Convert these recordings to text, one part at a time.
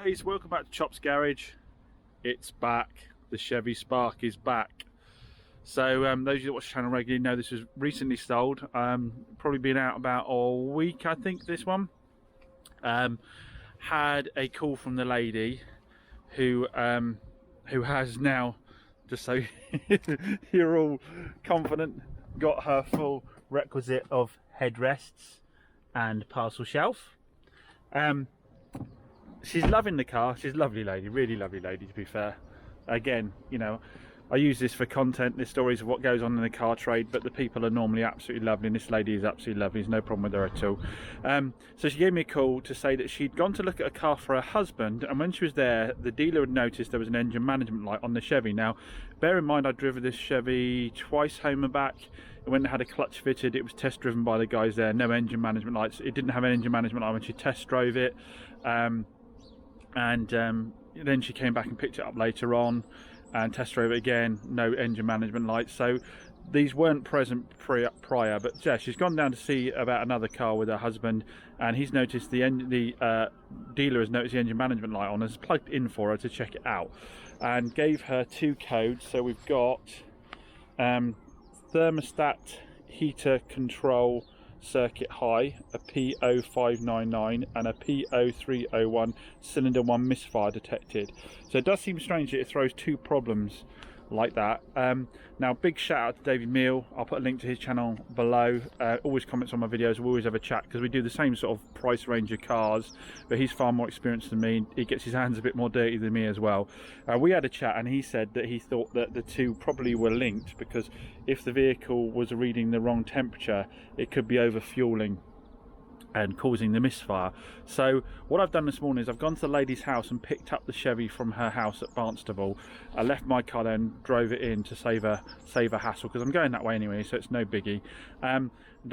guys, welcome back to Chop's Garage. It's back. The Chevy Spark is back. So those of you that watch the channel regularly know this was recently sold. Probably been out about a week, I think, this one. Had a call from the lady who has now, just so you're all confident, got her full requisite of headrests and parcel shelf. She's loving the car. She's a lovely lady, really lovely lady, to be fair. Again, you know, I use this for content, the stories of what goes on in the car trade, but the people are normally absolutely lovely, and this lady is absolutely lovely. There's no problem with her at all. So she gave me a call to say that she'd gone to look at a car for her husband, and when she was there, the dealer had noticed there was an engine management light on the Chevy. Now, bear in mind, I'd driven this Chevy twice home and back. When it had a clutch fitted, it was test driven by the guys there, no engine management lights. It didn't have an engine management light when she test drove it. Then she came back and picked it up later on and test drove it again, no engine management lights. So these weren't present prior, but yeah, she's gone down to see about another car with her husband, and he's noticed the dealer has noticed the engine management light on, and has plugged in for her to check it out, and gave her two codes. So we've got thermostat heater control circuit high, a P0599, and a P0301 cylinder 1 misfire detected. So it does seem strange that it throws two problems like that. Now, big shout out to David Meal. I'll put a link to his channel below. Always comments on my videos. We always have a chat because we do the same sort of price range of cars, but he's far more experienced than me. He gets his hands a bit more dirty than me as well. We had a chat, and he said that he thought that the two probably were linked, because if the vehicle was reading the wrong temperature, it could be over fueling and causing the misfire. So what I've done this morning is I've gone to the lady's house and picked up the Chevy from her house at Barnstable. I left my car there and drove it in to save a hassle, because I'm going that way anyway, so it's no biggie. Now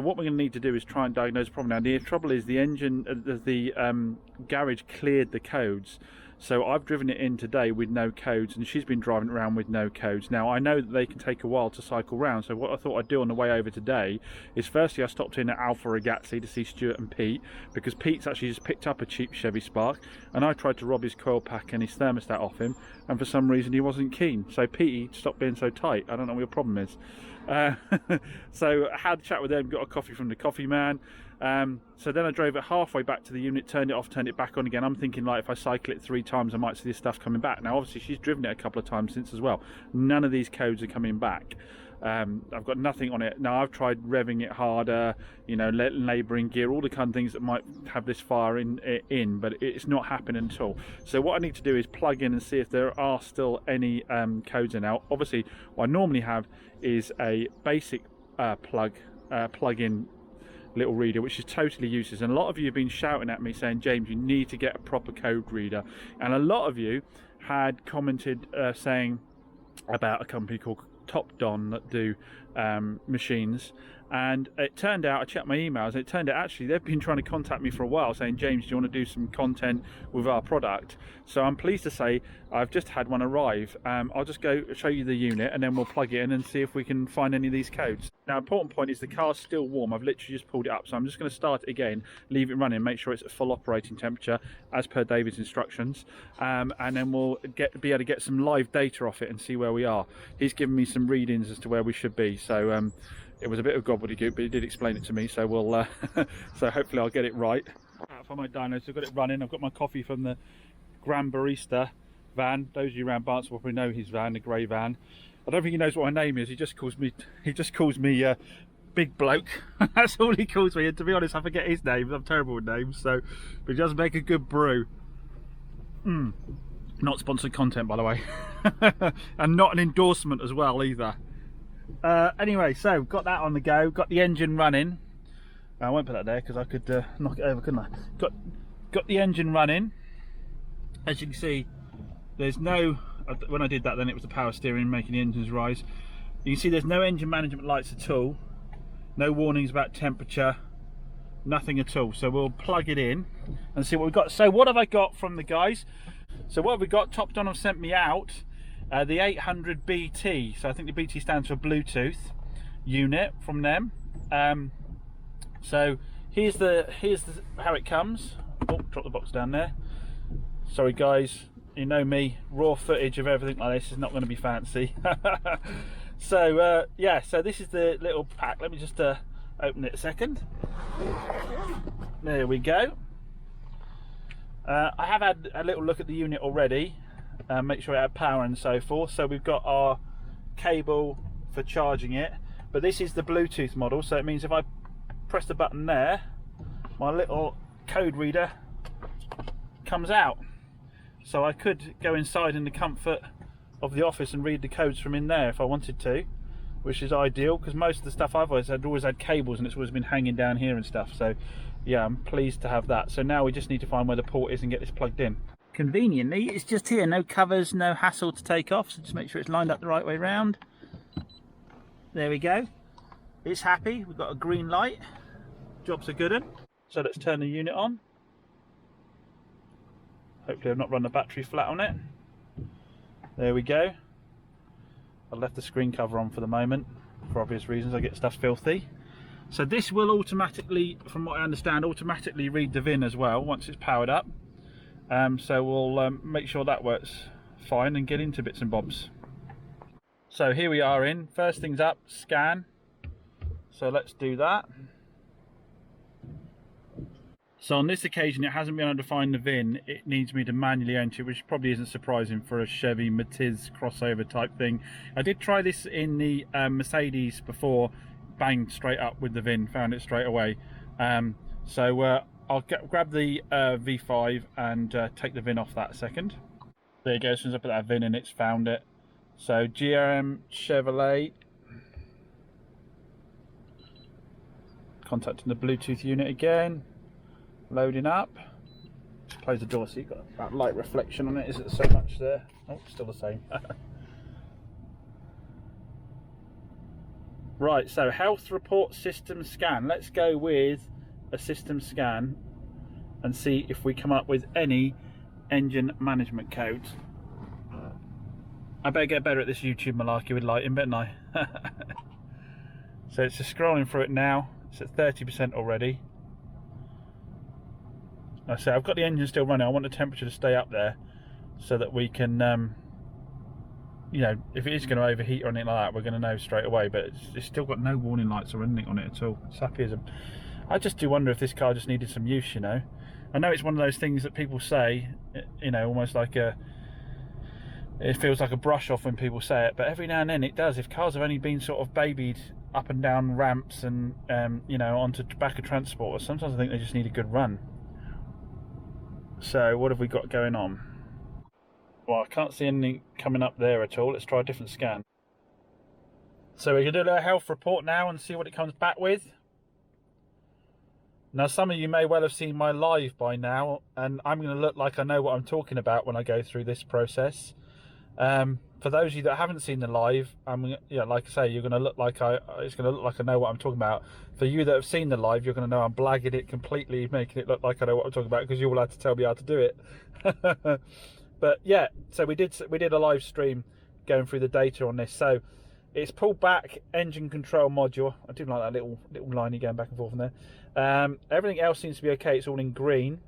what we're going to need to do is try and diagnose the problem. Now the trouble is the engine, the garage cleared the codes. So I've driven it in today with no codes, and she's been driving it around with no codes. Now, I know that they can take a while to cycle round, so what I thought I'd do on the way over today is, firstly, I stopped in at Alpha Ragazzi to see Stuart and Pete, because Pete's actually just picked up a cheap Chevy Spark, and I tried to rob his coil pack and his thermostat off him, and for some reason he wasn't keen. So Pete, stopped being so tight. I don't know what your problem is. So I had a chat with them, got a coffee from the coffee man. So then I drove it halfway back to the unit, turned it off, turned it back on again. I'm thinking, like, if I cycle it 3 times, I might see this stuff coming back. Now, obviously, she's driven it a couple of times since as well. None of these codes are coming back. I've got nothing on it. Now, I've tried revving it harder, you know, labouring gear, all the kind of things that might have this fire in, but it's not happening at all. So what I need to do is plug in and see if there are still any codes in. Now, obviously, what I normally have is a basic plug-in little reader, which is totally useless, and a lot of you have been shouting at me saying, James, you need to get a proper code reader, and a lot of you had commented saying about a company called Top Don that do machines, and it turned out, I checked my emails, and it turned out actually they've been trying to contact me for a while saying, James, do you want to do some content with our product? So I'm pleased to say I've just had one arrive. I'll just go show you the unit, and then we'll plug it in and see if we can find any of these codes. Now, important point is the car's still warm. I've literally just pulled it up, so I'm just going to start it again, leave it running, make sure it's at full operating temperature as per David's instructions, and then we'll be able to get some live data off it and see where we are. He's given me some readings as to where we should be, so it was a bit of gobbledygook, but he did explain it to me, so we'll so hopefully I'll get it right. For my dyno, so I've got it running. I've got my coffee from the Grand Barista van. Those of you around Barnstable probably know his van, the grey van. I don't think he knows what my name is. He just calls me Big Bloke. That's all he calls me, and to be honest, I forget his name. I'm terrible with names, so but he does make a good brew. Not sponsored content, by the way. And not an endorsement as well either. Anyway, so got that on the go, got the engine running. I won't put that there because I could knock it over, couldn't I? Got the engine running. As you can see, there's no, when I did that then it was the power steering making the engines rise. You can see there's no engine management lights at all, no warnings about temperature, nothing at all. So we'll plug it in and see what we've got. So what have I got from the guys? So what have we got? Top Don have sent me out the 800 BT, so I think the BT stands for Bluetooth unit from them. So here's the how it comes. Oh, drop the box down there. Sorry guys, you know me, raw footage of everything like this is not going to be fancy. So yeah, so this is the little pack. Let me just open it a second. There we go. I have had a little look at the unit already, make sure it had power and so forth. So we've got our cable for charging it, but this is the Bluetooth model, so it means if I press the button there, my little code reader comes out. So I could go inside in the comfort of the office and read the codes from in there if I wanted to, which is ideal, because most of the stuff I've always had cables, and it's always been hanging down here and stuff. So yeah, I'm pleased to have that. So now we just need to find where the port is and get this plugged in. Conveniently, it's just here, no covers, no hassle to take off, so just make sure it's lined up the right way round. There we go. It's happy, we've got a green light. Job's a good one. So let's turn the unit on. Hopefully I've not run the battery flat on it. There we go. I left the screen cover on for the moment, for obvious reasons. I get stuff filthy. So this will automatically, from what I understand, automatically read the VIN as well once it's powered up. So we'll make sure that works fine and get into bits and bobs. So here we are in. First things up, scan. So let's do that. So on this occasion, it hasn't been able to find the VIN. It needs me to manually enter it, which probably isn't surprising for a Chevy Matiz crossover type thing. I did try this in the Mercedes before, banged straight up with the VIN, found it straight away. So I'll grab the V5 and take the VIN off that second. There you go, as soon as I put that VIN in, it's found it. So GM Chevrolet. Contacting the Bluetooth unit again. Loading up. Close the door so you've got that light reflection on it. Is it so much there? Oh, still the same. Right, so health report system scan. Let's go with a system scan and see if we come up with any engine management codes. I better get better at this YouTube malarkey with lighting, better I? So it's just scrolling through it now. It's at 30% already. Like I say, I've got the engine still running. I want the temperature to stay up there so that we can, you know, if it is going to overheat or anything like that, we're going to know straight away. But it's still got no warning lights or anything on it at all. It's happy as a... I just do wonder if this car just needed some use, you know. I know it's one of those things that people say, you know, almost like a... It feels like a brush off when people say it, but every now and then it does. If cars have only been sort of babied up and down ramps and, you know, onto back of transport, sometimes I think they just need a good run. So what have we got going on? Well, I can't see anything coming up there at all. Let's try a different scan. So we're going to do a health report now and see what it comes back with. Now, some of you may well have seen my live by now, and I'm going to look like I know what I'm talking about when I go through this process. For those of you that haven't seen the live, yeah, like I say, you're going to look like it's going to look like I know what I'm talking about. For you that have seen the live, you're going to know I'm blagging it completely, making it look like I know what I'm talking about, because you all had to tell me how to do it. But yeah, so we did a live stream going through the data on this. So it's pulled back engine control module. I do like that little liney going back and forth in there. Everything else seems to be okay. It's all in green.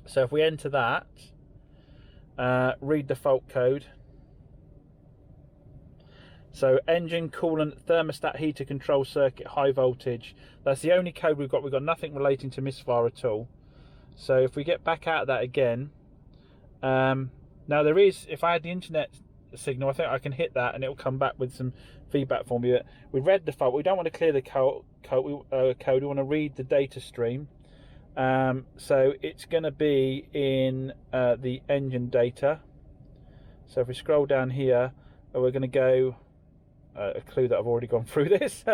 So if we enter that, read the fault code. So engine, coolant, thermostat, heater, control circuit, high voltage. That's the only code we've got. We've got nothing relating to misfire at all. So if we get back out of that again, now there is, if I had the internet signal, I think I can hit that and it'll come back with some feedback for me. We read the fault. We don't want to clear the code. We want to read the data stream. So it's going to be in the engine data. So if we scroll down here, we're going to go... a clue that I've already gone through this.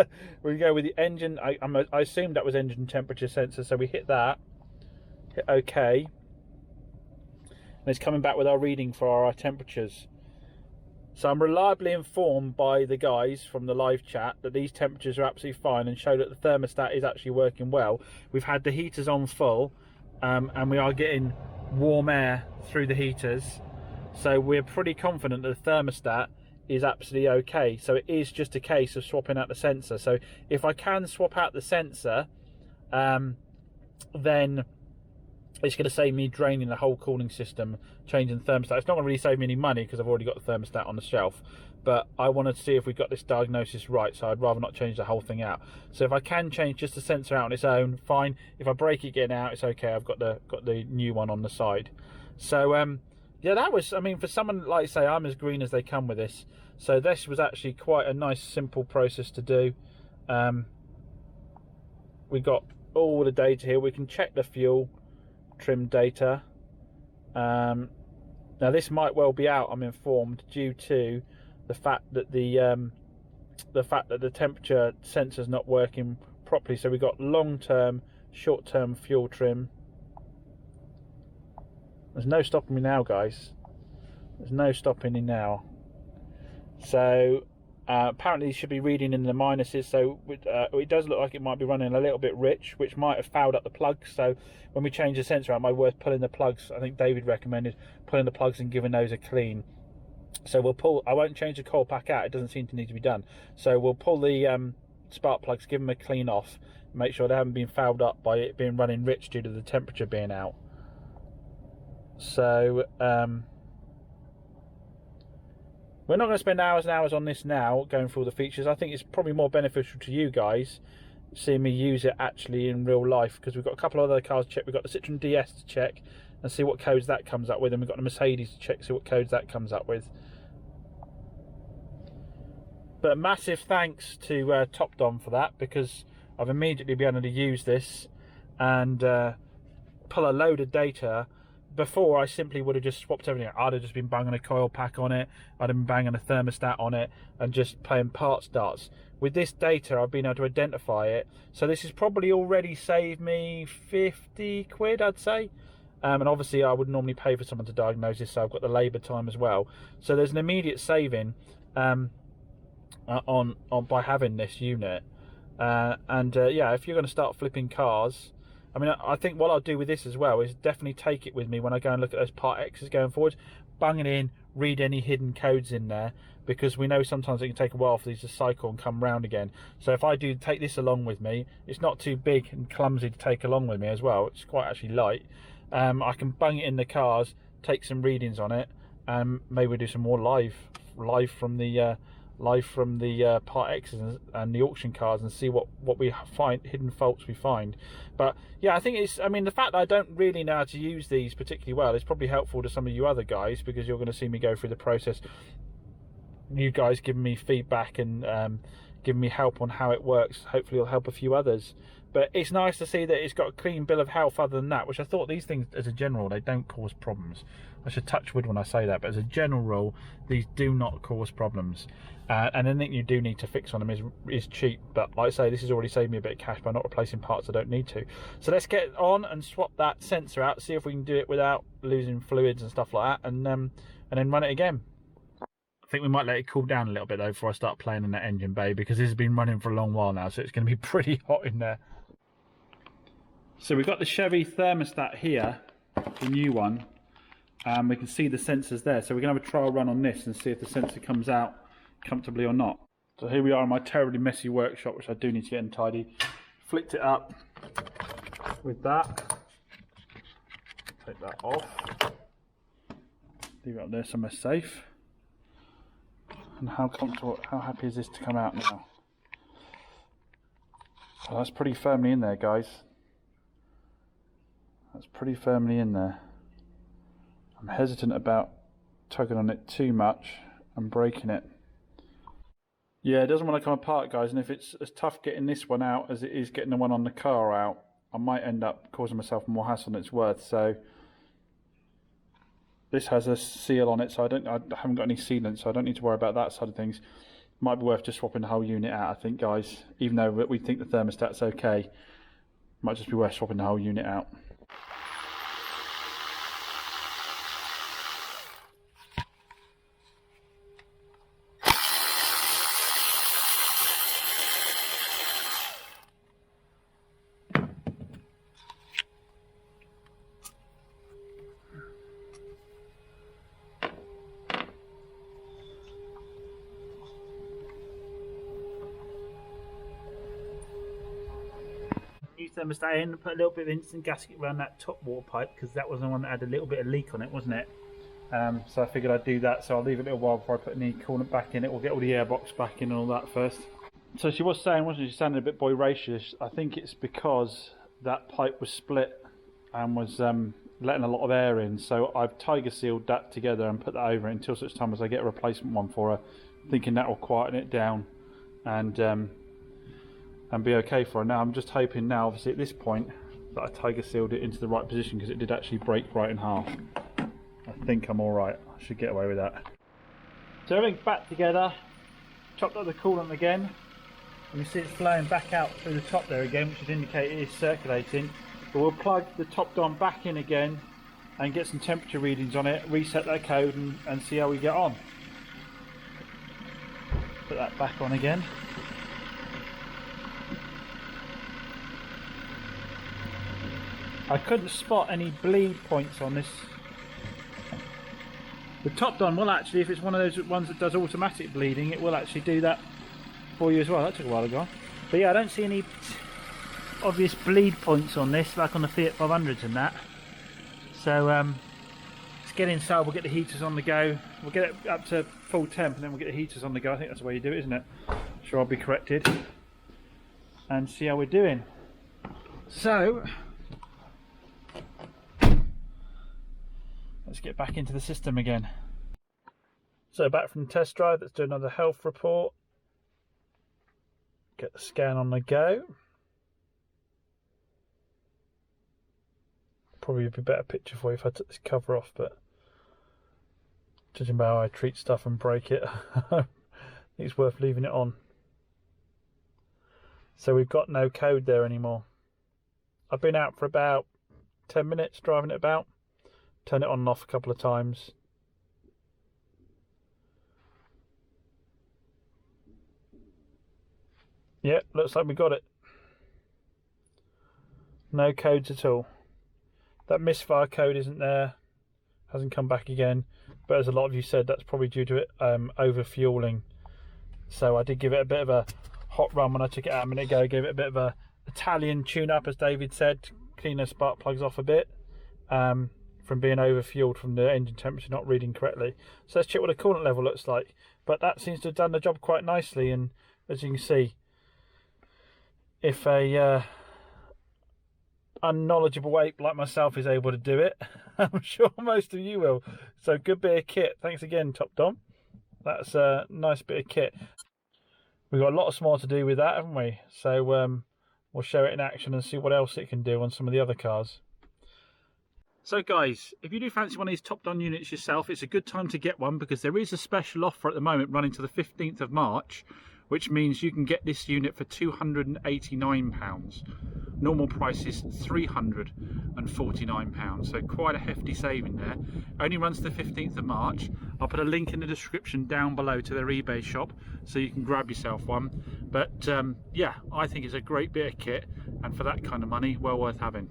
We go with the engine. I assumed that was engine temperature sensor, so we hit that, hit OK, and it's coming back with our reading for our temperatures. So I'm reliably informed by the guys from the live chat that these temperatures are absolutely fine and show that the thermostat is actually working well. We've had the heaters on full, and we are getting warm air through the heaters, so we're pretty confident that the thermostat is absolutely okay. So it is just a case of swapping out the sensor. So if I can swap out the sensor, then It's going to save me draining the whole cooling system, changing the thermostat. It's not going to really save me any money because I've already got the thermostat on the shelf, but I wanted to see if we got this diagnosis right, so I'd rather not change the whole thing out. So if I can change just the sensor out on its own, fine. If I break it getting out, it's okay. I've got the new one on the side. So yeah, that was, I mean, for someone, like say, I'm as green as they come with this, so this was actually quite a nice simple process to do. We got all the data here. We can check the fuel trim data. Now this might well be out, I'm informed, due to the fact that the temperature sensor's not working properly. So we got long-term, short-term fuel trim. There's no stopping me now, guys. There's no stopping me now. So apparently it should be reading in the minuses, so it does look like it might be running a little bit rich, which might have fouled up the plugs. So when we change the sensor out, it might be worth pulling the plugs. I think David recommended pulling the plugs and giving those a clean. So we'll pull, I won't change the coil pack out, it doesn't seem to need to be done. So we'll pull the spark plugs, give them a clean off, make sure they haven't been fouled up by it being running rich due to the temperature being out. So we're not going to spend hours and hours on this now, going through all the features. I think it's probably more beneficial to you guys seeing me use it actually in real life, because we've got a couple of other cars to check. We've got the Citroen DS to check and see what codes that comes up with, and we've got the Mercedes to check, see what codes that comes up with. But massive thanks to Top Dom for that, because I've immediately been able to use this and pull a load of data. Before, I simply would have just swapped everything. I'd have just been banging a coil pack on it, I'd have been banging a thermostat on it, and just playing part starts. With this data, I've been able to identify it. So this has probably already saved me 50 quid, I'd say. And obviously, I would normally pay for someone to diagnose this, so I've got the labour time as well. So there's an immediate saving on by having this unit. Yeah, if you're going to start flipping cars, I mean, I think what I'll do with this as well is definitely take it with me when I go and look at those Part X's going forward. Bung it in, read any hidden codes in there, because we know sometimes it can take a while for these to cycle and come round again. So if I do take this along with me, it's not too big and clumsy to take along with me as well. It's quite actually light. I can bung it in the cars, take some readings on it, and maybe do some more live from the Part X's and the auction cars, and see what we find, hidden faults we find. But yeah, I think it's, I mean, the fact that I don't really know how to use these particularly well is probably helpful to some of you other guys, because you're going to see me go through the process, you guys giving me feedback and giving me help on how it works. Hopefully it'll help a few others. But it's nice to see that it's got a clean bill of health other than that, which I thought these things, as a general, they don't cause problems. I should touch wood when I say that, but as a general rule, these do not cause problems. And anything you do need to fix on them is cheap. But like I say, this has already saved me a bit of cash by not replacing parts I don't need to. So let's get on and swap that sensor out, see if we can do it without losing fluids and stuff like that, and then run it again. I think we might let it cool down a little bit though before I start playing in that engine bay, because this has been running for a long while now, so it's going to be pretty hot in there. So we've got the Chevy thermostat here, the new one, and we can see the sensors there. So we're going to have a trial run on this and see if the sensor comes out comfortably or not. So here we are in my terribly messy workshop, which I do need to get untidy. Flicked it up with that. Take that off. Leave it up there somewhere safe. And how comfortable, how happy is this to come out now? Oh, that's pretty firmly in there, guys. That's pretty firmly in there. I'm hesitant about tugging on it too much and breaking it. Yeah, it doesn't want to come apart, guys, and if it's as tough getting this one out as it is getting the one on the car out, I might end up causing myself more hassle than it's worth. So this has a seal on it, so I haven't got any sealant, so I don't need to worry about that side of things. Might be worth just swapping the whole unit out, I think, guys. Even though we think the thermostat's okay, might just be worth swapping the whole unit out. thermostat in, put a little bit of instant gasket around that top water pipe because that was the one that had a little bit of leak on it, wasn't it? So I figured I'd do that, so I'll leave it a little while before I put any coolant back in it. We'll get all the airbox back in and all that first. So she was saying, wasn't she, she sounded a bit boisterous. I think it's because that pipe was split and was letting a lot of air in, so I've tiger sealed that together and put that over it until such time as I get a replacement one for her, thinking that will quieten it down and be okay for her. Now I'm just hoping now, obviously at this point, that I tiger sealed it into the right position because it did actually break right in half. I think I'm alright, I should get away with that. So everything's back together, chopped up the coolant again, and you see it's flowing back out through the top there again, which would indicate it is circulating. But we'll plug the top don back in again and get some temperature readings on it, reset that code and see how we get on. Put that back on again. I couldn't spot any bleed points on this. The top don will actually, if it's one of those ones that does automatic bleeding, it will actually do that for you as well. That took a while ago. But yeah, I don't see any obvious bleed points on this like on the Fiat 500s and that. So let's get inside, we'll get the heaters on the go, we'll get it up to full temp and then we'll get the heaters on the go. I think that's the way you do it, isn't it? Sure, I'll be corrected. And see how we're doing. So let's get back into the system again. So back from the test drive, let's do another health report. Get the scan on the go. Probably be a better picture for you if I took this cover off, but judging by how I treat stuff and break it, I think it's worth leaving it on. So we've got no code there anymore. I've been out for about 10 minutes driving it about. Turn it on and off a couple of times. Yeah, looks like we got it. No codes at all. That misfire code isn't there, hasn't come back again, but as a lot of you said, that's probably due to it over fueling. So I did give it a bit of a hot run when I took it out a minute ago. Gave it a bit of a Italian tune up, as David said, clean those spark plugs off a bit from being over fueled from the engine temperature not reading correctly. So let's check what the coolant level looks like. But that seems to have done the job quite nicely, and as you can see, if a unknowledgeable ape like myself is able to do it, I'm sure most of you will. So good bit of kit. Thanks again, Top Dom. That's a nice bit of kit. We've got lots more to do with that, haven't we? So we'll show it in action and see what else it can do on some of the other cars. So guys, if you do fancy one of these Top Don units yourself, it's a good time to get one because there is a special offer at the moment running to the 15th of March, which means you can get this unit for £289. Normal price is £349, so quite a hefty saving there. Only runs to the 15th of March. I'll put a link in the description down below to their eBay shop so you can grab yourself one. But yeah, I think it's a great bit of kit, and for that kind of money, well worth having.